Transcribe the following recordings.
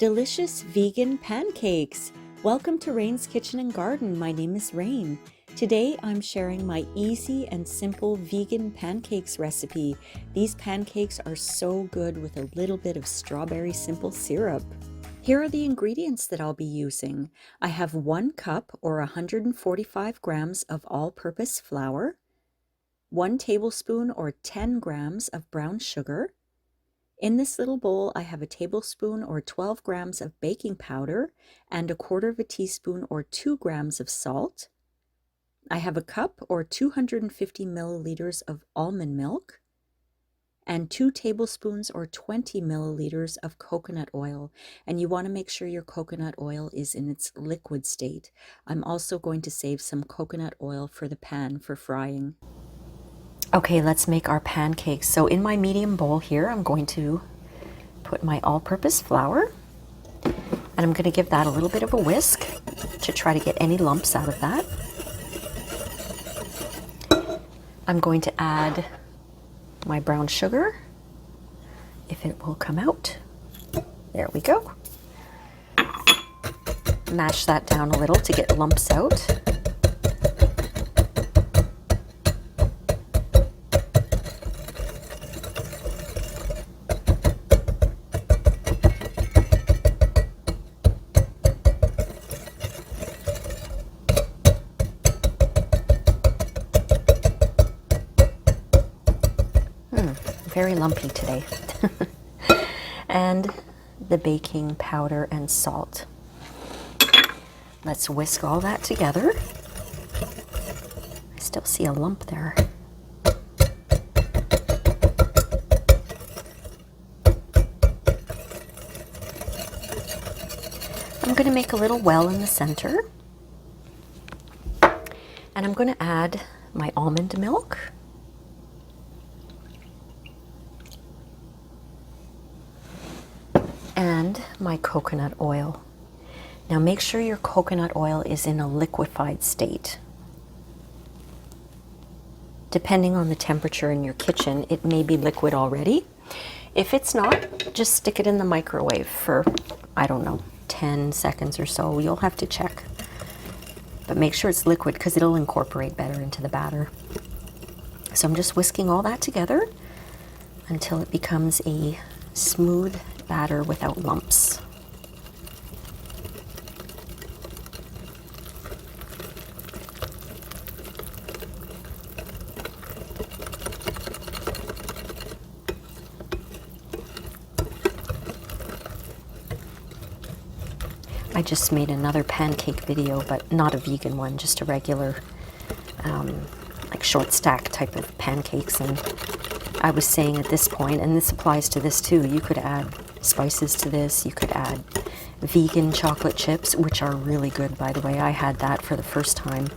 Delicious vegan pancakes! Welcome to Rain's Kitchen and Garden. My name is Rain. Today I'm sharing my easy and simple vegan pancakes recipe. These pancakes are so good with a little bit of strawberry simple syrup. Here are the ingredients that I'll be using. I have 1 cup or 145 grams of all-purpose flour, 1 tablespoon or 10 grams of brown sugar. In this little bowl, I have a tablespoon or 12 grams of baking powder and 1/4 teaspoon or 2 grams of salt. I have a cup or 250 milliliters of almond milk and 2 tablespoons or 20 milliliters of coconut oil. And you want to make sure your coconut oil is in its liquid state. I'm also going to save some coconut oil for the pan for frying. Okay, let's make our pancakes. So in my medium bowl here, I'm going to put my all-purpose flour, and I'm going to give that a little bit of a whisk to try to get any lumps out of that. I'm going to add my brown sugar, if it will come out. There we go. Mash that down a little to get lumps out. Very lumpy today. And the baking powder and salt. Let's whisk all that together. I still see a lump there. I'm going to make a little well in the center. And I'm going to add my almond milk. And my coconut oil. Now make sure your coconut oil is in a liquefied state. Depending on the temperature in your kitchen, it may be liquid already. If it's not, just stick it in the microwave for, I don't know, 10 seconds or so. You'll have to check. But make sure it's liquid because it'll incorporate better into the batter. So I'm just whisking all that together until it becomes a smooth batter without lumps. I just made another pancake video, but not a vegan one, just a regular like short stack type of pancakes. And I was saying at this point, and this applies to this too, you could add spices to this. You could add vegan chocolate chips, which are really good, by the way. I had that for the first time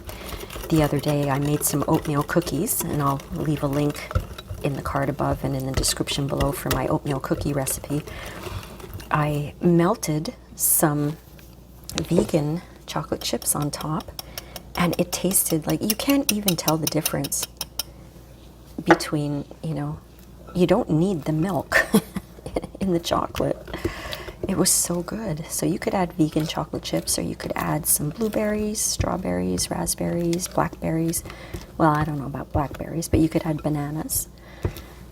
the other day. I made some oatmeal cookies, and I'll leave a link in the card above and in the description below for my oatmeal cookie recipe. I melted some vegan chocolate chips on top, and it tasted like, you can't even tell the difference between, you don't need the milk in the chocolate. It was so good. So you could add vegan chocolate chips, or you could add some blueberries, strawberries, raspberries, blackberries. Well, I don't know about blackberries, but you could add bananas.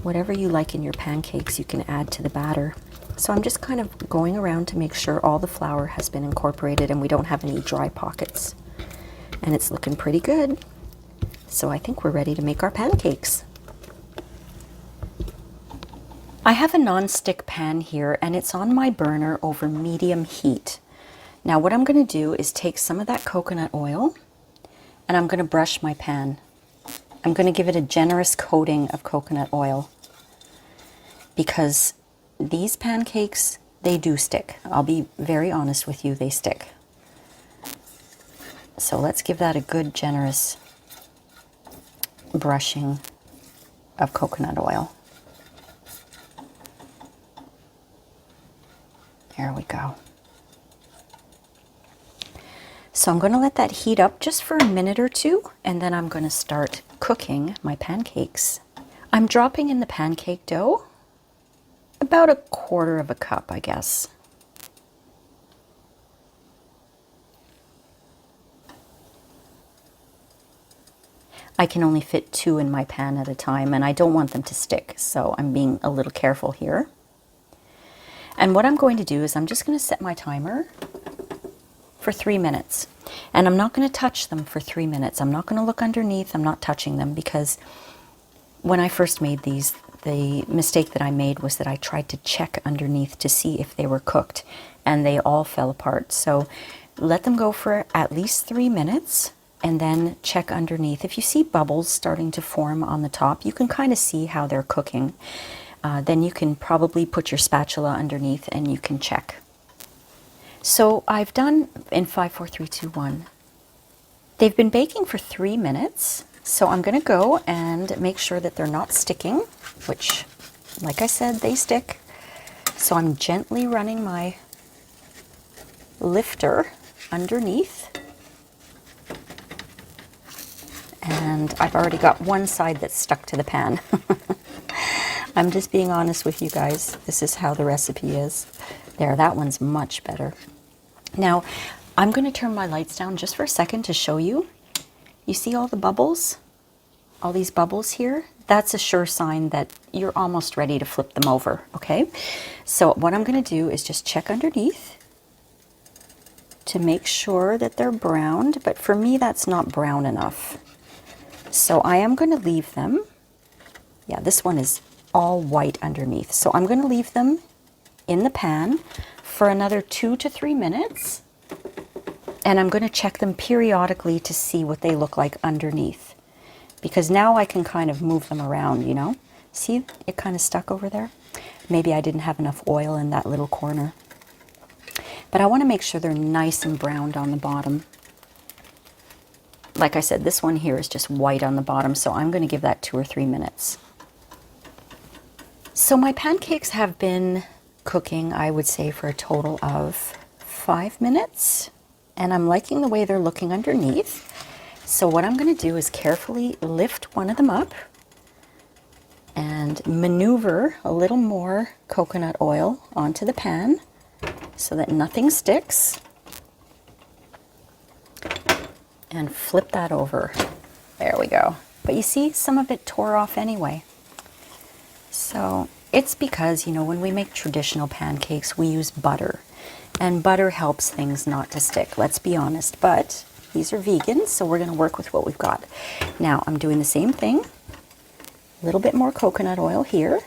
Whatever you like in your pancakes, you can add to the batter. So I'm just kind of going around to make sure all the flour has been incorporated and we don't have any dry pockets. And it's looking pretty good. So I think we're ready to make our pancakes. I have a non-stick pan here, and it's on my burner over medium heat. Now what I'm going to do is take some of that coconut oil, and I'm going to brush my pan. I'm going to give it a generous coating of coconut oil, because these pancakes, they do stick. I'll be very honest with you, they stick. So let's give that a good generous brushing of coconut oil. There we go. So I'm going to let that heat up just for a minute or two, and then I'm going to start cooking my pancakes. I'm dropping in the pancake dough about 1/4 cup, I guess. I can only fit 2 in my pan at a time, and I don't want them to stick, so I'm being a little careful here. And what I'm going to do is I'm just going to set my timer for 3 minutes. And I'm not going to touch them for 3 minutes. I'm not going to look underneath. I'm not touching them, because when I first made these, the mistake that I made was that I tried to check underneath to see if they were cooked, and they all fell apart. So let them go for at least 3 minutes, and then check underneath. If you see bubbles starting to form on the top, you can kind of see how they're cooking. Then you can probably put your spatula underneath and you can check. So I've done in 5, 4, 3, 2, 1. They've been baking for 3 minutes. So I'm going to go and make sure that they're not sticking, which, like I said, they stick. So I'm gently running my lifter underneath. And I've already got one side that's stuck to the pan. I'm just being honest with you guys. This is how the recipe is. There, that one's much better. Now, I'm going to turn my lights down just for a second to show you. You see all the bubbles? All these bubbles here? That's a sure sign that you're almost ready to flip them over, okay? So what I'm going to do is just check underneath to make sure that they're browned, but for me that's not brown enough. So I am going to leave them. Yeah, this one is all white underneath. So I'm going to leave them in the pan for another 2 to 3 minutes. And I'm going to check them periodically to see what they look like underneath. Because now I can kind of move them around, you know. See, it kind of stuck over there. Maybe I didn't have enough oil in that little corner. But I want to make sure they're nice and browned on the bottom. Like I said, this one here is just white on the bottom, so I'm going to give that 2 or 3 minutes. So my pancakes have been cooking, I would say, for a total of 5 minutes. And I'm liking the way they're looking underneath. So what I'm going to do is carefully lift one of them up and maneuver a little more coconut oil onto the pan so that nothing sticks. And flip that over. There we go. But you see, some of it tore off anyway. So it's because, you know, when we make traditional pancakes, we use butter. And butter helps things not to stick, let's be honest. But these are vegan, so we're going to work with what we've got. Now, I'm doing the same thing. A little bit more coconut oil here.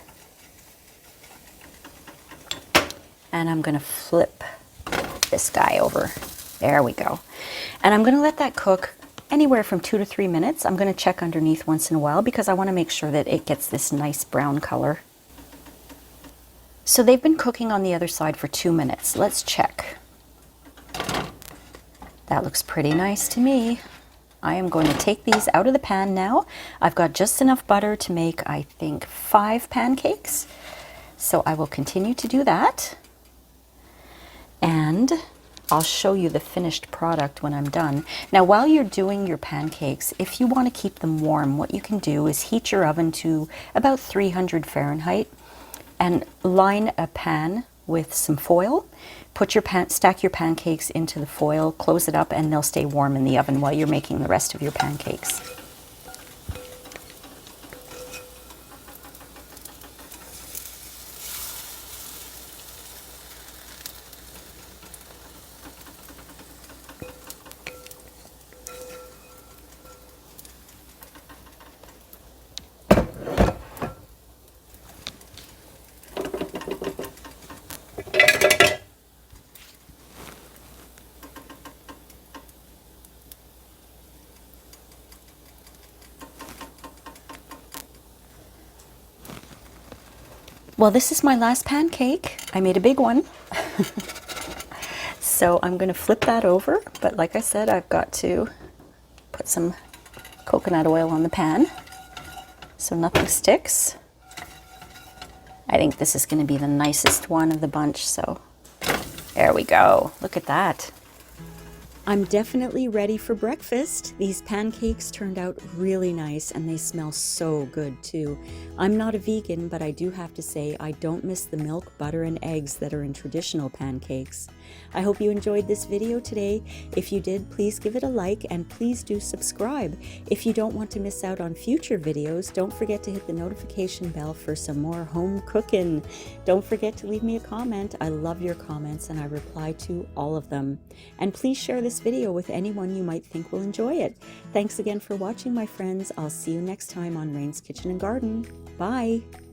And I'm going to flip this guy over. There we go. And I'm going to let that cook anywhere from 2 to 3 minutes. I'm going to check underneath once in a while because I want to make sure that it gets this nice brown color. So they've been cooking on the other side for 2 minutes. Let's check. That looks pretty nice to me. I am going to take these out of the pan now. I've got just enough butter to make, I think, 5 pancakes. So I will continue to do that. And I'll show you the finished product when I'm done. Now, while you're doing your pancakes, if you want to keep them warm, what you can do is heat your oven to about 300 Fahrenheit and line a pan with some foil. Stack your pancakes into the foil, close it up, and they'll stay warm in the oven while you're making the rest of your pancakes. Well, this is my last pancake. I made a big one. So I'm going to flip that over. But like I said, I've got to put some coconut oil on the pan so nothing sticks. I think this is going to be the nicest one of the bunch. So there we go. Look at that. I'm definitely ready for breakfast. These pancakes turned out really nice and they smell so good too. I'm not a vegan, but I do have to say I don't miss the milk, butter, and eggs that are in traditional pancakes. I hope you enjoyed this video today. If you did, please give it a like and please do subscribe. If you don't want to miss out on future videos, don't forget to hit the notification bell for some more home cooking. Don't forget to leave me a comment. I love your comments and I reply to all of them. And please share this video with anyone you might think will enjoy it. Thanks again for watching, my friends. I'll see you next time on Rain's Kitchen and Garden. Bye!